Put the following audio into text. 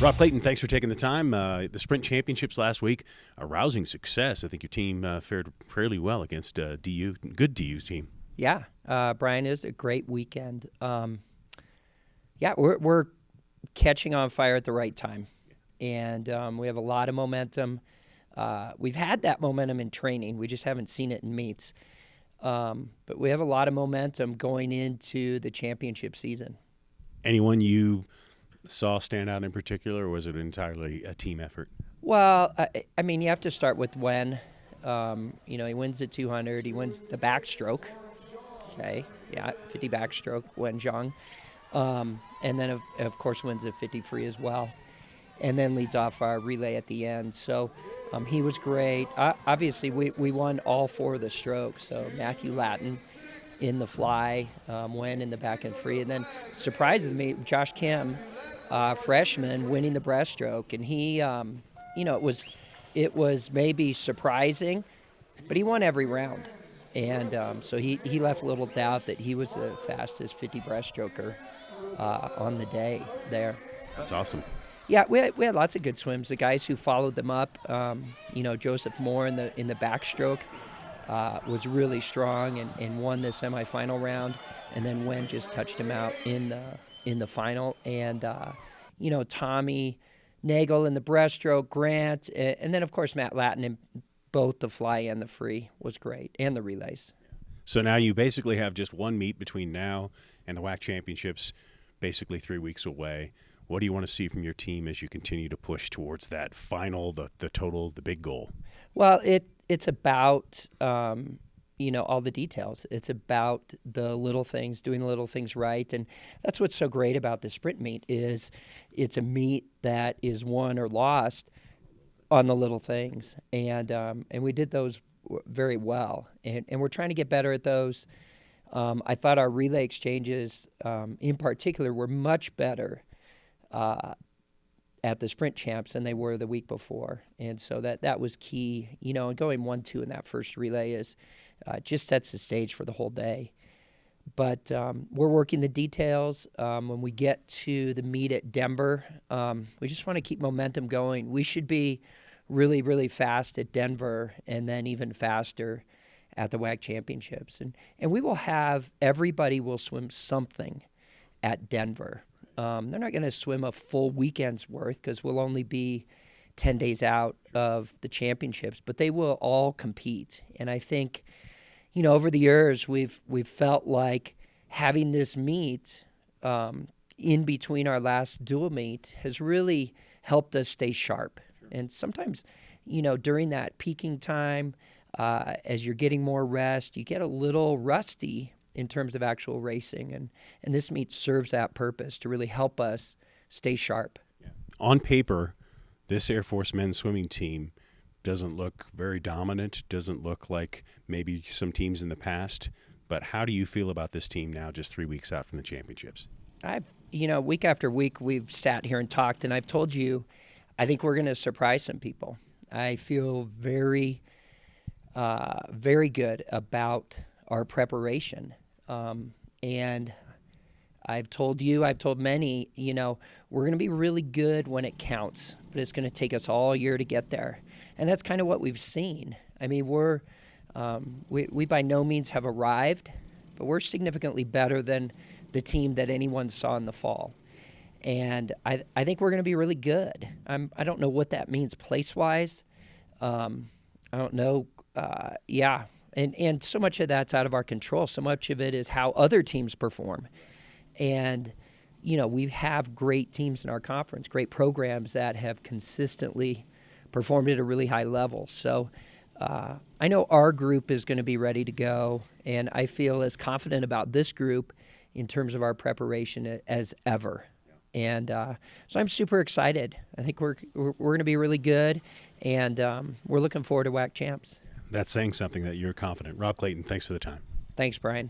Rob Clayton, thanks for taking the time. The sprint championships last week, a rousing success. I think your team fared fairly well against DU, good DU team. Yeah, Brian, it was a great weekend. We're catching on fire at the right time, and we have a lot of momentum. We've had that momentum in training. We just haven't seen it in meets. But we have a lot of momentum going into the championship season. Anyone you saw stand out in particular, or was it entirely a team effort? Well, I mean, you have to start with Wen. He wins the 200. He wins the backstroke. Okay, 50 backstroke, Wen Zhang. And then, of course, wins the 50 free as well. And then leads off our relay at the end. So he was great. Obviously, we won all four of the strokes. So Matthew Lattin in the fly, Wen in the back and free. And then, surprises me, Josh Kim, freshman, winning the breaststroke. And he, it was maybe surprising, but he won every round. And so he left little doubt that he was the fastest 50 breaststroker on the day there. That's awesome. Yeah, we had lots of good swims. The guys who followed them up, Joseph Moore in the backstroke was really strong and won the semifinal round, and then Wen just touched him out in the final. And Tommy Nagel in the breaststroke, Grant, and then of course Matt Lattin in both the fly and the free was great, and the relays. So now you basically have just one meet between now and the WAC championships, basically 3 weeks away. What do you want to see from your team as you continue to push towards that final, the total, the big goal? Well, it's about all the details. It's about the little things, doing the little things right, and that's what's so great about the sprint meet is it's a meet that is won or lost on the little things, and we did those very well, and we're trying to get better at those. I thought our relay exchanges, in particular, were much better at the sprint champs than they were the week before, and so that was key. And going 1-2 in that first relay is just sets the stage for the whole day. But we're working the details. When we get to the meet at Denver, we just want to keep momentum going. We should be really, really fast at Denver, and then even faster at the WAC championships. And we will have, everybody will swim something at Denver. They're not going to swim a full weekend's worth because we'll only be 10 days out of the championships, but they will all compete. And I think, over the years, we've felt like having this meet in between our last dual meet has really helped us stay sharp. And sometimes, during that peaking time, as you're getting more rest, you get a little rusty in terms of actual racing. And this meet serves that purpose to really help us stay sharp. Yeah. On paper, this Air Force men's swimming team doesn't look very dominant, doesn't look like maybe some teams in the past. But how do you feel about this team now, just 3 weeks out from the championships? Week after week, we've sat here and talked, and I've told you, I think we're going to surprise some people. I feel very, very good about our preparation. And I've told many, we're going to be really good when it counts, but it's going to take us all year to get there. And that's kind of what we've seen. I mean, we by no means have arrived, but we're significantly better than the team that anyone saw in the fall. And I think we're going to be really good. I don't know what that means place-wise. I don't know. And so much of that's out of our control. So much of it is how other teams perform. And, we have great teams in our conference, great programs that have consistently performed at a really high level. So I know our group is going to be ready to go, and I feel as confident about this group in terms of our preparation as ever. And so I'm super excited. I think we're going to be really good, and we're looking forward to WAC champs. That's saying something that you're confident. Rob Clayton, thanks for the time. Thanks, Brian.